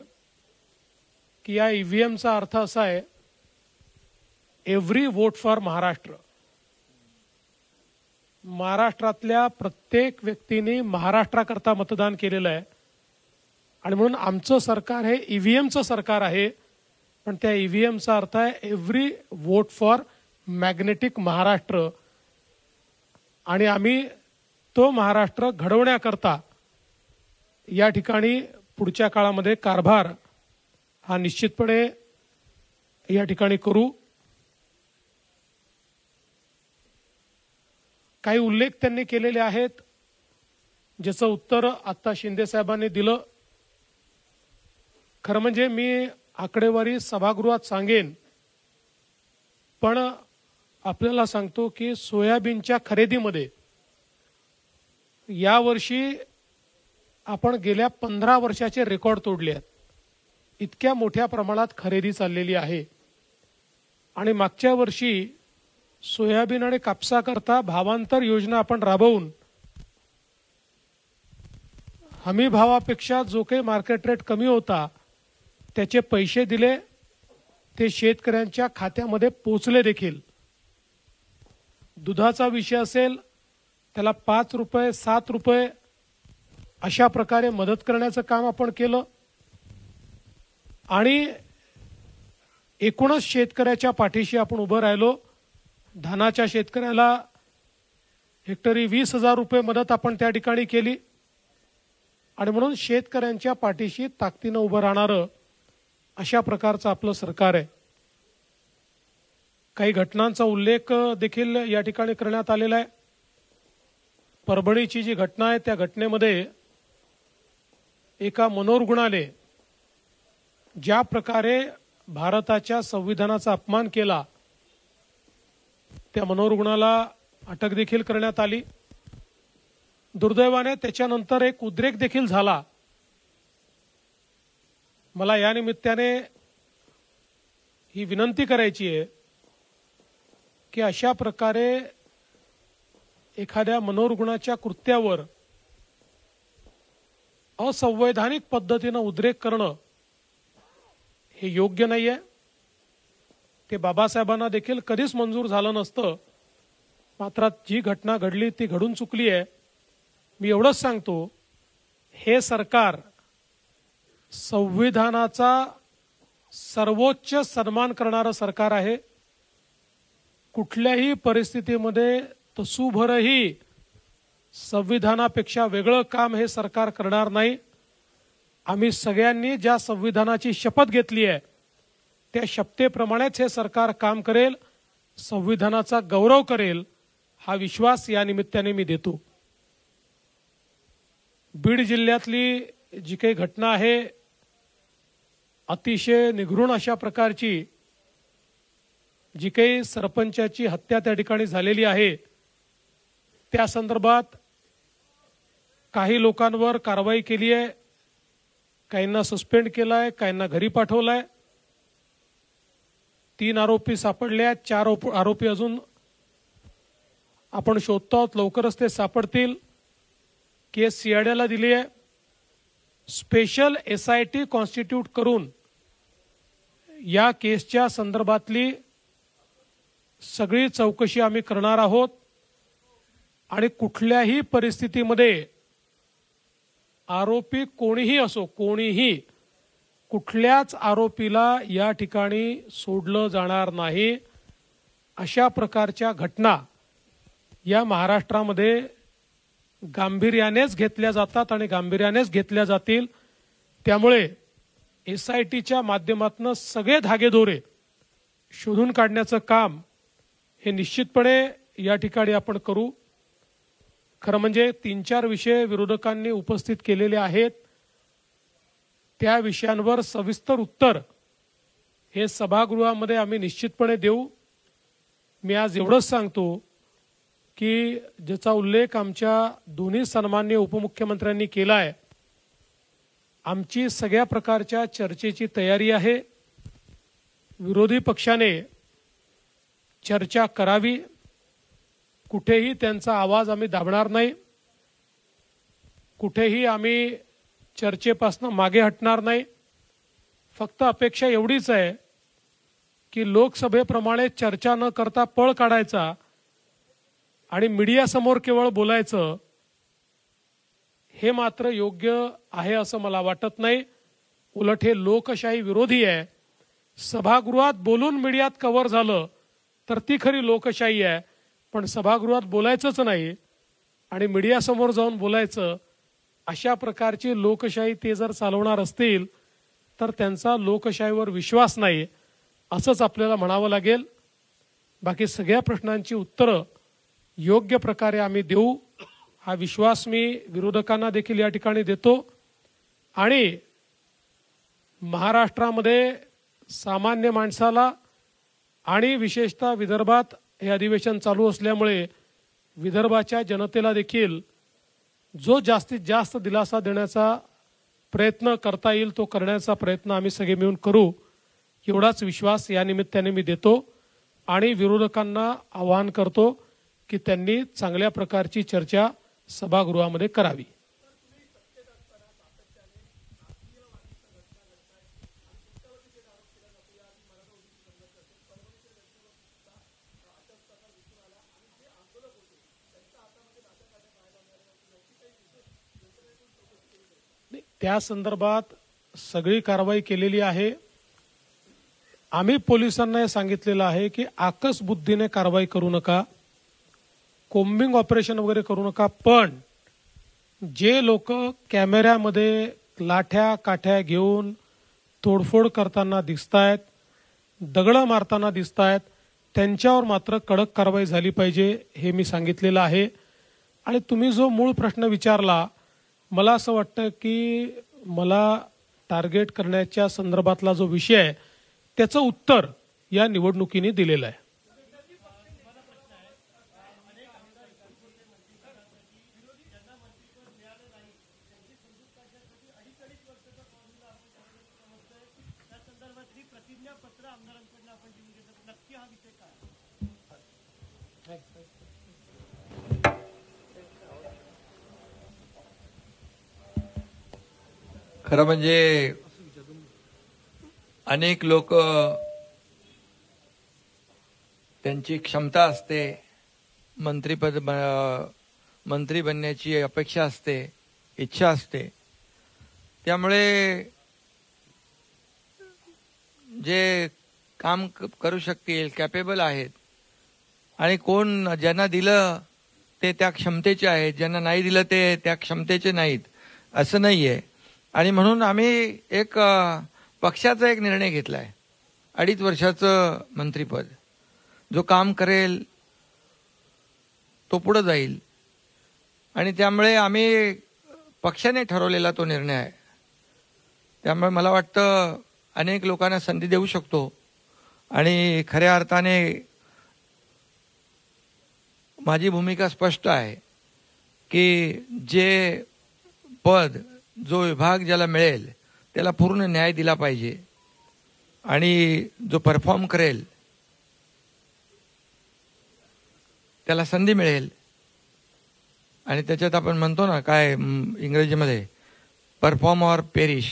की या ईव्हीएमचा अर्थ असा आहे, एव्हरी वोट फॉर महाराष्ट्र. महाराष्ट्रातल्या प्रत्येक व्यक्तीने महाराष्ट्राकरता मतदान केलेलं आहे आणि म्हणून आमचं सरकार हे ईव्हीएमचं सरकार आहे, पण त्या ईव्हीएमचा अर्थ आहे every vote for magnetic Maharashtra आणि आम्ही तो महाराष्ट्र घडवण्याकरता या ठिकाणी पुढच्या काळामध्ये कारभार हा निश्चितपणे या ठिकाणी करू. काही उल्लेख त्यांनी केलेले आहेत ज्याचं उत्तर आता शिंदे साहेबांनी दिलं. खरं म्हणजे मी आकडेवारी सभागृहात सांगेन, पण आपल्याला सांगतो की सोयाबीनच्या खरेदीमध्ये यावर्षी आपण गेल्या 15 वर्षाचे रेकॉर्ड तोडले आहेत. इतक्या मोठ्या प्रमाणात खरेदी चाललेली आहे आणि मागच्या वर्षी सोयाबीन आणि कापसाकरता भावांतर योजना आपण राबवून हमी भावापेक्षा जो काही मार्केट रेट कमी होता त्याचे पैसे दिले, ते शेतकऱ्यांच्या खात्यामध्ये पोचले देखील. दुधाचा विषय असेल त्याला 5 रुपये 7 रुपये अशा प्रकारे मदत करण्याचं काम आपण केलं आणि एकूणच शेतकऱ्याच्या पाठीशी आपण उभं राहिलो. धानाच्या शेतकऱ्याला हेक्टरी 20,000 रुपये मदत आपण त्या ठिकाणी केली आणि म्हणून शेतकऱ्यांच्या पाठीशी ताकदीनं उभं राहणारं अशा प्रकारचं आपलं सरकार आहे. काही घटनांचा उल्लेख देखील या ठिकाणी करण्यात आलेला आहे. परभणीची जी घटना आहे त्या घटनेमध्ये एका मनोरुग्णाने ज्या प्रकारे भारताच्या संविधानाचा अपमान केला त्या मनोरुग्णाला अटक देखील करण्यात आली. दुर्दैवाने त्याच्यानंतर एक उद्रेक देखील झाला. मला या निमित्ताने ही विनंती करायची आहे की अशा प्रकारे एखाद्या मनोरुग्णाच्या कृत्यावर असंवैधानिक पद्धतीनं उद्रेक करणं हे योग्य नाहीये. ते बाबासाहेबांना देखील कधीच मंजूर झालं नसतं. मात्र जी घटना घडली ती घडून चुकली आहे. मी एवढंच सांगतो, हे सरकार संविधानाचा सर्वोच्च सन्मान करणारं सरकार आहे. कुठल्याही परिस्थितीमध्ये तसूभरही संविधानापेक्षा वेगळं काम हे सरकार करणार नाही. आम्ही सगळ्यांनी ज्या संविधानाची शपथ घेतली आहे त्या शपथेप्रमाणेच हे सरकार काम करेल, संविधानाचा गौरव करेल, हा विश्वास या निमित्ताने मी देतो. बीड जिल्ह्यातली जी काही घटना आहे अतिशय निगृण अशा प्रकारची, जी काही सरपंचाची हत्या त्या ठिकाणी झालेली आहे, त्या संदर्भात काही लोकांवर कारवाई केली आहे, काहींना सस्पेंड केलाय, काहींना घरी पाठवलाय. 3 आरोपी सापडले आहेत, 4 आरोपी अजून आपण शोधतो आहोत, लवकरच ते सापडतील. केस सीआयडीला दिली आहे. स्पेशल SIT कॉन्स्टिट्यूट करून या केसच्या संदर्भातली सगळी चौकशी आम्ही करणार आहोत आणि कुठल्याही परिस्थितीमध्ये आरोपी कोणीही असो, कोणीही कुठल्याच आरोपीला या ठिकाणी सोडलं जाणार नाही. अशा प्रकारच्या घटना या महाराष्ट्रामध्ये गांभीर्यानेच घेतल्या जातात आणि गांभीर्यानेच घेतल्या जातील. त्यामुळे SITच्या माध्यमातून सगळे धागेदोरे शोधून काढण्याचं काम हे निश्चितपणे या ठिकाणी आपण करू. खरं म्हणजे 3-4 विषय विरोधकांनी उपस्थित केलेले आहेत. त्या विषयांवर सविस्तर उत्तर हे सभागृहामध्ये आम्ही निश्चितपणे देऊ. मी आज एवढंच सांगतो की ज्याचा उल्लेख आमच्या दोन्ही सन्माननीय उपमुख्यमंत्र्यांनी केला आहे, आमची सगळ्या प्रकारच्या चर्चेची तयारी आहे. विरोधी पक्षाने चर्चा करावी, कुठेही त्यांचा आवाज आम्ही दाबणार नाही, कुठेही आम्ही चर्चेपासून मागे हटणार नाही. फक्त अपेक्षा एवढीच आहे की लोकसभेप्रमाणे चर्चा न करता पळ काढायचा आणि मीडियासमोर केवळ बोलायचं, हे मात्र योग्य आहे असं मला वाटत नाही. उलट हे लोकशाही विरोधी आहे. सभागृहात बोलून मीडियात कव्हर झालं तर ती खरी लोकशाही आहे. पण सभागृहात बोलायचंच नाही आणि मीडियासमोर जाऊन बोलायचं, अशा प्रकारची लोकशाही ते जर चालवणार असतील तर त्यांचा लोकशाहीवर विश्वास नाही असंच आपल्याला म्हणावं लागेल. बाकी सगळ्या प्रश्नांची उत्तरं योग्य प्रकारे आम्ही देऊ, हा विश्वास मी विरोधकांना देखील या ठिकाणी देतो. आणि महाराष्ट्रामध्ये सामान्य माणसाला आणि विशेषतः विदर्भात हे अधिवेशन चालू असल्यामुळे विदर्भाच्या जनतेला देखील जो जास्तीत जास्त दिलासा देण्याचा प्रयत्न करता येईल तो करण्याचा प्रयत्न आम्ही सगळे मिळून करू, एवढाच विश्वास या निमित्ताने मी देतो. आणि विरोधकांना आवाहन करतो की त्यांनी चांगल्या प्रकारची चर्चा सभागृहामध्ये करावी. त्या संदर्भात सगळी कारवाई केलेली आहे. आम्ही पोलिसांना हे सांगितलेलं आहे की आकस बुद्धीने कारवाई करू नका, कोम्बिंग ऑपरेशन वगैरे करू नका, पण जे लोक कॅमेऱ्यामध्ये लाठ्या काठ्या घेऊन तोडफोड करताना दिसतायत, दगडं मारताना दिसतायत, त्यांच्यावर मात्र कडक कारवाई झाली पाहिजे हे मी सांगितलेलं आहे. आणि तुम्ही जो मूळ प्रश्न विचारला, मला असं वाटतं की मला टार्गेट करण्याच्या संदर्भातला जो विषय आहे त्याचं उत्तर या निवडणुकीने दिलेलं आहे. खरं म्हणजे अनेक लोक त्यांची क्षमता असते, मंत्री बनण्याची अपेक्षा असते, इच्छा असते, त्यामुळे जे काम करू शकतील, कॅपेबल आहेत, आणि कोण ज्यांना दिलं ते त्या क्षमतेचे आहेत, ज्यांना नाही दिलं ते त्या क्षमतेचे नाहीत, असं नाहीये. आणि म्हणून आम्ही एक पक्षाचा एक निर्णय घेतलाय, 2.5 वर्षाचं मंत्रिपद. जो काम करेल तो पुढे जाईल, आणि त्यामुळे आम्ही पक्षाने ठरवलेला तो निर्णय आहे. त्यामुळे मला वाटतं अनेक लोकांना संधी देऊ शकतो, आणि खऱ्या अर्थाने माझी भूमिका स्पष्ट आहे की जे पद, जो विभाग ज्याला मिळेल त्याला पूर्ण न्याय दिला पाहिजे, आणि जो परफॉर्म करेल त्याला संधी मिळेल. आणि त्याच्यात आपण म्हणतो ना काय इंग्रजीमध्ये, परफॉर्म ऑर पेरिश,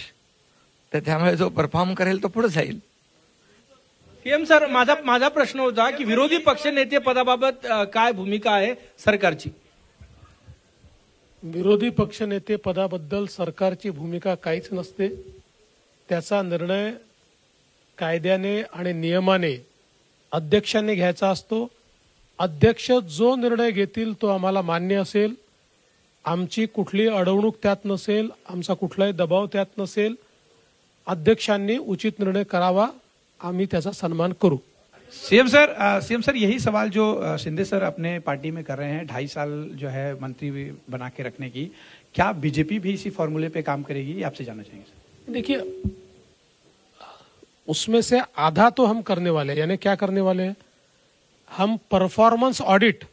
तर त्यामुळे जो परफॉर्म करेल तो पुढे जाईल. सीएम सर, माझा प्रश्न होता की विरोधी पक्षनेते पदाबाबत काय भूमिका आहे सरकारची? विरोधी पक्षनेते पदाबद्दल सरकारची भूमिका काहीच नसते. त्याचा निर्णय कायद्याने आणि नियमाने अध्यक्षांनी घ्यायचा असतो. अध्यक्ष जो निर्णय घेतील तो आम्हाला मान्य असेल. आमची कुठली अडवणूक त्यात नसेल, आमचा कुठलाही दबाव त्यात नसेल. अध्यक्षांनी उचित निर्णय करावा, आम्ही त्याचा सन्मान करू. सीएम सर यही सवाल जो शिंदे सर अपने पार्टी में कर रहे हैं, 2.5 साल जो है मंत्री बना के रखने की, क्या बीजेपी भी इसी फॉर्मूले पे काम करेगी, ये आपसे जानना चाहेंगे? देखिए, उसमें से आधा तो हम करने वाले हैं. यानी क्या करने वाले हैं, हम परफॉर्मेंस ऑडिट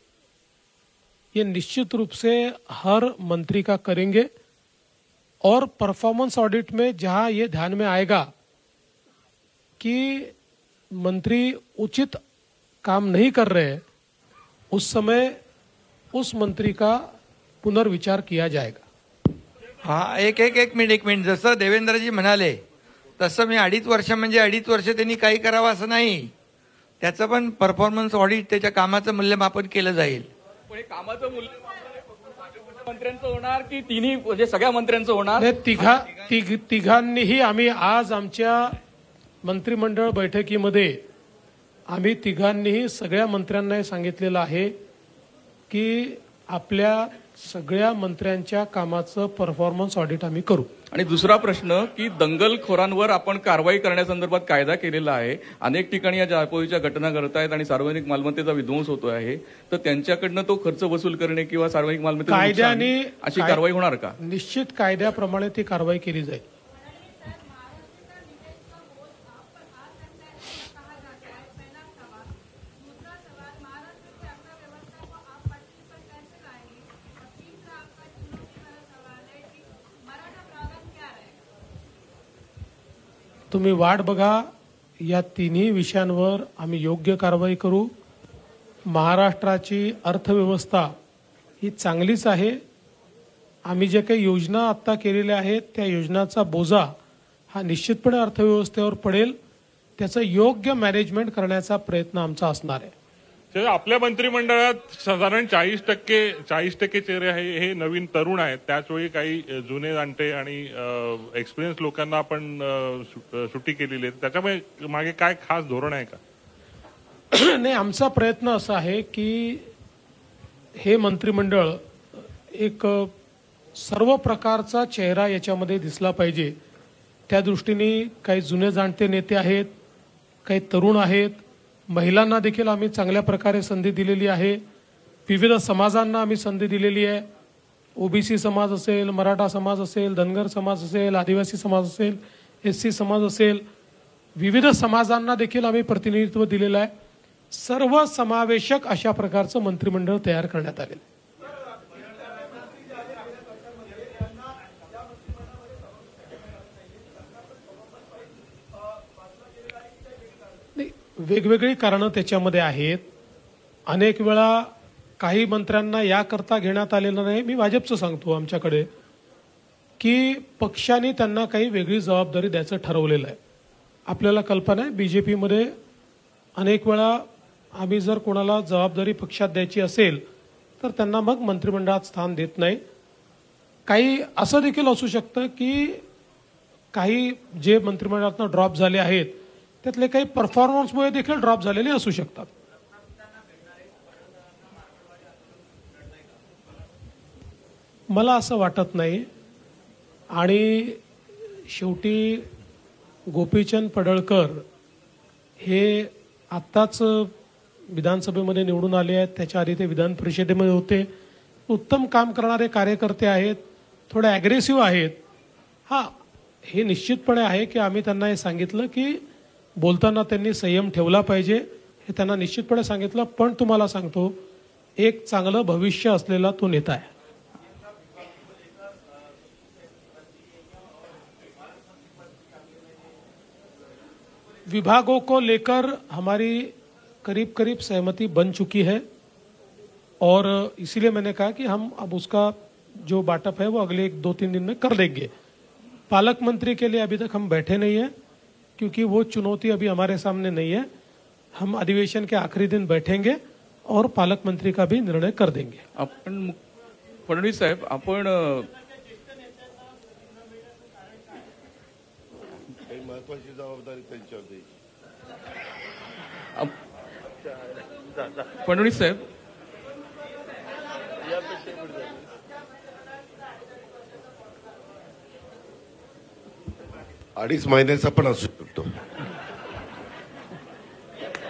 ये निश्चित रूप से हर मंत्री का करेंगे. और परफॉर्मेंस ऑडिट में जहां ये ध्यान में आएगा कि मंत्री उचित काम नहीं कर रहे हैं, उस समय उस मंत्री का पुनर्विचार किया जाएगा. हा, एक मिनिट. जसं देवेंद्रजी म्हणाले तसं मी 2.5 वर्ष म्हणजे 2.5 वर्ष त्यांनी काही करावं असं नाही. त्याचं पण परफॉर्मन्स ऑडिट, त्याच्या कामाचं मूल्यमापन केलं जाईल. पण कामाचं मूल्यमापन मंत्र्यांचं होणार की तिन्ही म्हणजे सगळ्या मंत्र्यांचं होणार? तिघांनीही आम्ही आज आमच्या मंत्रिमंडळ बैठकीमध्ये आम्ही तिघांनीही सगळ्या मंत्र्यांना सांगितलेलं आहे की आपल्या सगळ्या मंत्र्यांच्या कामाचं परफॉर्मन्स ऑडिट आम्ही करू. आणि दुसरा प्रश्न की दंगलखोरांवर आपण कारवाई करण्यासंदर्भात कायदा केलेला आहे. अनेक ठिकाणी या जाळपोळीच्या घटना घडत आहेत आणि सार्वजनिक मालमत्तेचा विध्वंस होतो आहे, तर त्यांच्याकडनं तो खर्च वसूल करणे किंवा सार्वजनिक मालमत्तेचं कायद्याने अशी कारवाई होणार का? निश्चित कायद्याप्रमाणे ती कारवाई केली जाईल. तुम्ही वाट बघा, या तिन्ही विषयांवर आम्ही योग्य कारवाई करू. महाराष्ट्राची अर्थव्यवस्था ही चांगलीच आहे. आम्ही जे काही योजना आत्ता केलेल्या आहेत त्या योजनाचा बोजा हा निश्चितपणे अर्थव्यवस्थेवर पडेल. त्याचं योग्य मॅनेजमेंट करण्याचा प्रयत्न आमचा असणार आहे. तर आपल्या मंत्रिमंडळात साधारण 40% चेहरे आहे हे नवीन तरुण आहेत. त्याचवेळी काही जुने जाणते आणि एक्सपिरियन्स लोकांना आपण सुट्टी केलेली आहे. त्याच्यामुळे मागे काय खास धोरण आहे का? नाही, आमचा प्रयत्न असा आहे की हे मंत्रिमंडळ एक सर्व प्रकारचा चेहरा याच्यामध्ये दिसला पाहिजे. त्या दृष्टीने काही जुने जाणते नेते आहेत, काही तरुण आहेत, महिलांना देखील आम्ही चांगल्या प्रकारे संधी दिलेली आहे. विविध समाजांना आम्ही संधी दिलेली आहे. ओबीसी समाज असेल, मराठा समाज असेल, धनगर समाज असेल, आदिवासी समाज असेल, SC समाज असेल, विविध समाजांना देखील आम्ही प्रतिनिधित्व दिलेलं आहे. सर्व समावेशक अशा प्रकारचं मंत्रिमंडळ तयार करण्यात आलेलं आहे. वेगवेगळी कारणं त्याच्यामध्ये आहेत. अनेक वेळा काही मंत्र्यांना याकरता घेण्यात आलेलं नाही. मी भाजपचं सांगतो आमच्याकडे की पक्षाने त्यांना काही वेगळी जबाबदारी द्यायचं ठरवलेलं आहे. आपल्याला कल्पना आहे BJPमध्ये अनेक वेळा आम्ही जर कोणाला जबाबदारी पक्षात द्यायची असेल तर त्यांना मग मंत्रिमंडळात स्थान देत नाही. काही असं देखील असू शकतं की काही जे मंत्रिमंडळातनं ड्रॉप झाले आहेत त्यातले काही परफॉर्मन्समुळे देखील ड्रॉप झालेले असू शकतात. मला असं वाटत नाही. आणि शेवटी गोपीचंद पडळकर हे आत्ताच विधानसभेमध्ये निवडून आले आहेत. त्याच्या आधी ते विधान परिषदेमध्ये होते. उत्तम काम करणारे कार्यकर्ते आहेत, थोडे ॲग्रेसिव्ह आहेत. हां, हे निश्चितपणे आहे की आम्ही त्यांना हे सांगितलं की बोलताना त्यांनी संयम ठेवला पाहिजे, हे त्यांना निश्चितपणे सांगितलं. पण तुम्हाला सांगतो, एक चांगलं भविष्य असलेला तो नेता आहे. विभागों को लेकर हमारी करीब करीब सहमति बन चुकी है और इसीलिए मैंने कहा कि हम अब उसका जो बाटअप है वो अगले 1-2-3 दिन में कर देंगे. पालक मंत्री के लिए अभी तक हम बैठे नहीं हैं क्योंकि वो चुनौती अभी हमारे सामने नहीं है. हम अधिवेशन के आखिरी दिन बैठेंगे और पालक मंत्री का भी निर्णय कर देंगे. आपण फडणवीस साहेब, आपण महत्वाची जबाबदारी त्यांच्यावर द्यायची. फडणवीस साहेब, अडीच महिन्याचा पण असू शकतो.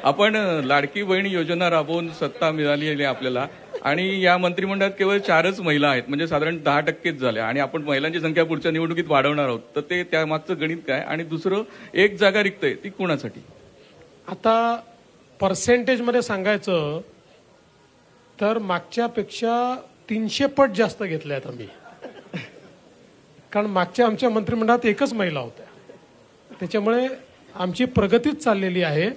आपण लाडकी बहीण योजना राबवून सत्ता मिळालेली आहे आपल्याला आणि या मंत्रिमंडळात केवळ 4च महिला आहेत, म्हणजे साधारण 10%च झाल्या आणि आपण महिलांची संख्या पुढच्या निवडणुकीत वाढवणार आहोत. तर ते त्यामागचं गणित काय? आणि दुसरं, एक जागा रिक्त आहे ती कोणासाठी? आता पर्सेंटेजमध्ये सांगायचं तर मागच्यापेक्षा 300 पट जास्त घेतल्या आहेत आम्ही. कारण मागच्या आमच्या मंत्रिमंडळात एकच महिला होत्या. त्याच्यामुळे आमची प्रगतीच चाललेली आहे.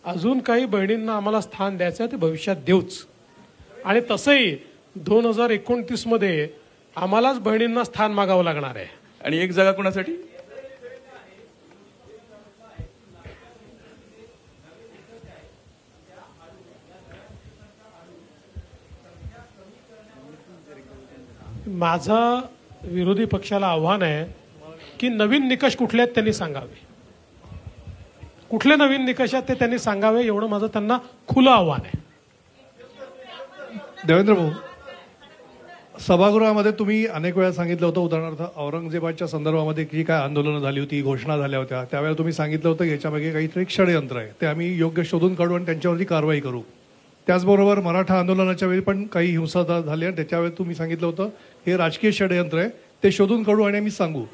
अजून काही बहिणींना आम्हाला स्थान द्यायचं ते भविष्यात देऊच. आणि तसंही 2029 मध्ये आम्हालाच बहिणींना स्थान मागावं लागणार आहे. आणि एक जागा कोणासाठी? माझं विरोधी पक्षाला आव्हान आहे की नवीन निकष कुठले आहेत त्यांनी सांगावे. कुठले नवीन निकष आहेत ते त्यांनी सांगावे, एवढं माझं त्यांना खुलं आव्हान आहे. देवेंद्र भाऊ, सभागृहामध्ये तुम्ही अनेक वेळा सांगितलं होतं, उदाहरणार्थ औरंगजेबाच्या संदर्भामध्ये जी काय आंदोलनं झाली होती, घोषणा झाल्या होत्या, त्यावेळेला तुम्ही सांगितलं होतं याच्यामागे काहीतरी षडयंत्र आहे, ते आम्ही योग्य शोधून काढू आणि त्यांच्यावरती कारवाई करू. त्याचबरोबर मराठा आंदोलनाच्या वेळी पण काही हिंसा झाली आणि त्याच्यावेळी तुम्ही सांगितलं होतं हे राजकीय षडयंत्र आहे, ते शोधून काढू आणि आम्ही सांगू.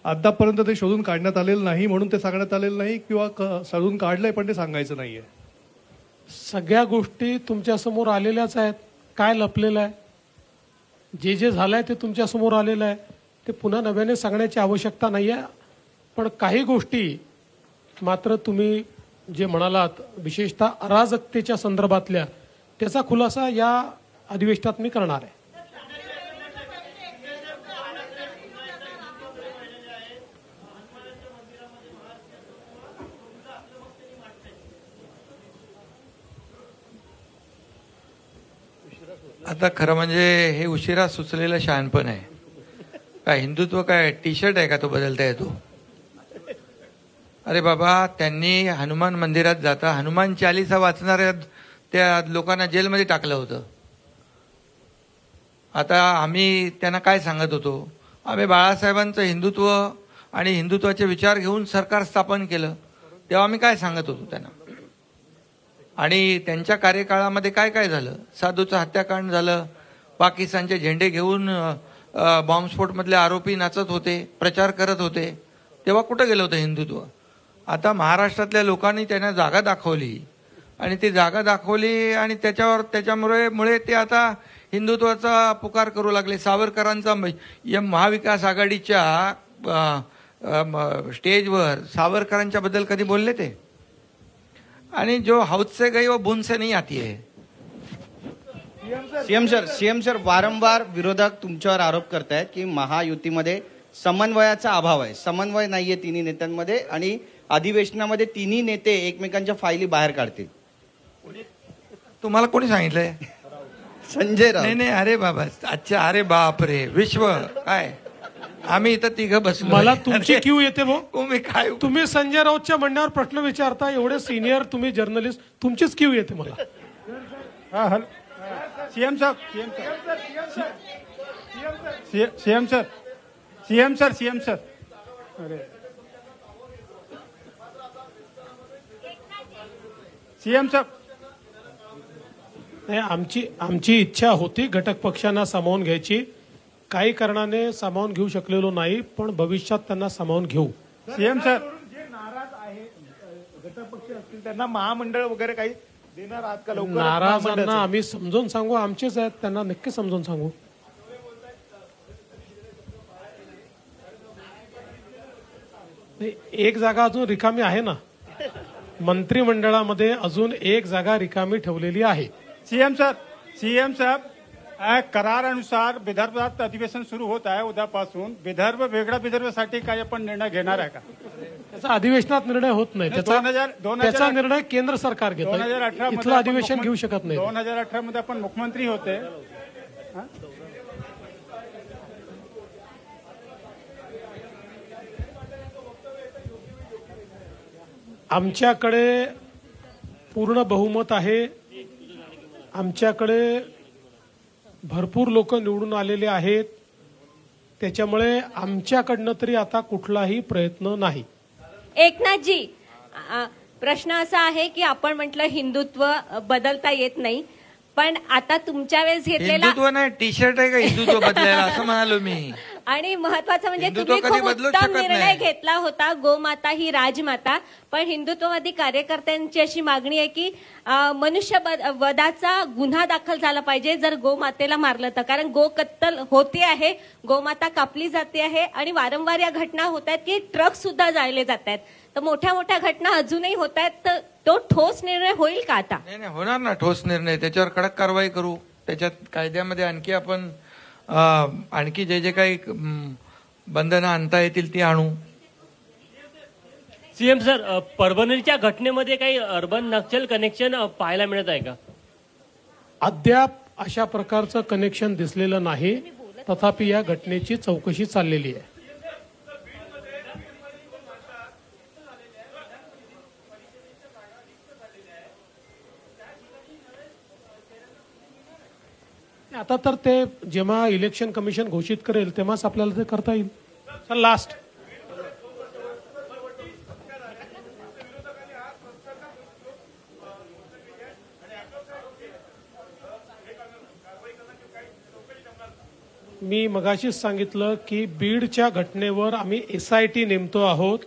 आतापर्यंत ते शोधून काढण्यात आलेलं नाही म्हणून ते सांगण्यात आलेलं नाही किंवा शोधून काढलंय पण ते सांगायचं नाहीये. सगळ्या गोष्टी तुमच्या समोर आलेल्याच आहेत. काय लपलेलं आहे? जे जे झालंय ते तुमच्या समोर आलेलं आहे. ते पुन्हा नव्याने सांगण्याची आवश्यकता नाही आहे. पण काही गोष्टी मात्र तुम्ही जे म्हणालात, विशेषतः अराजकतेच्या संदर्भातल्या, त्याचा खुलासा या अधिवेशनात मी करणार आहे. आता खरं म्हणजे हे उशिरा सुचलेलं शहाणपण आहे. काय हिंदुत्व काय टी शर्ट आहे का तो बदलता येतो? अरे बाबा, त्यांनी हनुमान मंदिरात जाता हनुमान चालीसा वाचणाऱ्या त्या लोकांना जेलमध्ये टाकलं होतं. आता आम्ही त्यांना काय सांगत होतो? आम्ही बाळासाहेबांचं हिंदुत्व आणि हिंदुत्वाचे विचार घेऊन सरकार स्थापन केलं, तेव्हा आम्ही काय सांगत होतो त्यांना? आणि त्यांच्या कार्यकाळामध्ये काय काय झालं? साधूचं हत्याकांड झालं, पाकिस्तानचे झेंडे घेऊन बॉम्बस्फोटमधले आरोपी नाचत होते, प्रचार करत होते, तेव्हा कुठं गेलं होतं हिंदुत्व? आता महाराष्ट्रातल्या लोकांनी त्यांना जागा दाखवली आणि ती जागा दाखवली आणि त्याच्यामुळे ते आता हिंदुत्वाचा पुकार करू लागले. सावरकरांचा महाविकास आघाडीच्या स्टेजवर सावरकरांच्या बद्दल कधी बोलले ते? आणि जो हौद से गई वो बूंद से नहीं आती है. सीएम सर वारंवार विरोधक तुमच्यावर आरोप करतायत की महायुतीमध्ये समन्वयाचा अभाव आहे, समन्वय नाहीये तिन्ही नेत्यांमध्ये आणि अधिवेशनामध्ये तिन्ही नेते एकमेकांच्या फायली बाहेर काढतील. तुम्हाला कोणी सांगितलंय? संजय राऊत. नाही, अरे बाबा, अच्छा, अरे बाप रे, विश्व काय आम्ही इथं तिघं बसलो. मला तुमची क्यू येते भाऊ. तुम्ही काय तुम्ही संजय राऊतच्या म्हणण्यावर प्रश्न विचारता, एवढे सिनियर तुम्ही जर्नलिस्ट, तुमचीच क्यू येते मला. सीएम सर अरे सीएम सर, नाही, आमची इच्छा होती घटक पक्षांना सामावून घ्यायची, काही कारणाने सामावून घेऊ शकलेलो नाही, पण भविष्यात त्यांना सामावून घेऊ. सीएम सर, जे नाराज आहे घटक पक्ष असतील त्यांना महामंडळ वगैरे काही देणार आहात का लवकर? नाराजांना आम्ही समजून सांगू, आमचेच आहेत, त्यांना नक्की समजून सांगू. एक जागा अजून रिकामी आहे ना, मंत्रिमंडळामध्ये अजून एक जागा रिकामी ठेवलेली आहे. सीएम साहब, करारानुसार विदर्भात अधिवेशन सुरू होत आहे उद्यापासून. विदर्भ वेगळ्या विदर्भासाठी काही आपण निर्णय घेणार आहे का? त्याचा अधिवेशनात निर्णय होत नाही, त्याचा निर्णय केंद्र सरकार घेतं. 2018 इथलं अधिवेशन घेऊ शकत नाही. 2018 मध्ये आपण मुख्यमंत्री होते. आमच्याकडे पूर्ण बहुमत आहे, आमच्याकडे भरपूर लोक निवडून आलेले आहेत, त्याच्यामुळे आमच्याकडनं तरी आता कुठलाही प्रयत्न नाही. एकनाथजी, प्रश्न असा आहे की आपण म्हटलं हिंदुत्व बदलता येत नाही, पण आता तुमच्या वेळेस घेतलेला हिंदुत्व नाही, टी शर्ट आहे का हिंदुत्व बदलायला, असं म्हणालो मी. आणि महत्वाचं म्हणजे हिंदुत्व तुम्ही कधी खूप बदलूच उत्तम शकत निर्णय नाही. घेतला होता, गोमाता ही राजमाता. पण हिंदुत्ववादी कार्यकर्त्यांची अशी मागणी आहे की मनुष्यवधाचा गुन्हा दाखल झाला पाहिजे जर गोमातेला मारलं तर, कारण गो कत्तल होते आहे, गोमाता कापली जाते आहे आणि वारंवार या घटना होत आहेत की ट्रक सुद्धा जाळले जात आहेत. तर मोठ्या मोठ्या घटना अजूनही होत आहेत, तर तो ठोस निर्णय होईल का आता? नाही, होणार ना ठोस निर्णय, त्याच्यावर कडक कारवाई करू. त्याच्यात कायद्यामध्ये आणखी आपण आणखी जे काही बंधनं आणता येतील ती आणू. सीएम सर, परभणीच्या घटनेमध्ये काही अर्बन नक्षल कनेक्शन पाहायला मिळत आहे का? अद्याप अशा प्रकारचं कनेक्शन दिसलेलं नाही, तथापि या घटनेची चौकशी चाललेली आहे. आता तर ते जेव्हा इलेक्शन कमिशन घोषित करेल तेव्हाच आपल्याला ते करता येईल. सर, लास्ट मी मगाशीच सांगितलं की बीडच्या घटनेवर आम्ही SIT नेमतो आहोत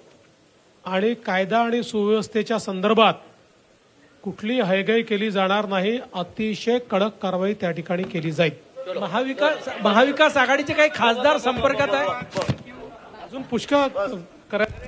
आणि कायदा आणि सुव्यवस्थेच्या संदर्भात कुठली हयगय केली जाणार नाही, अतिशय कडक कारवाई त्या ठिकाणी केली जाईल. महाविकास आघाडीचे काही खासदार संपर्कात आहे? अजून पुष्कळ करायचं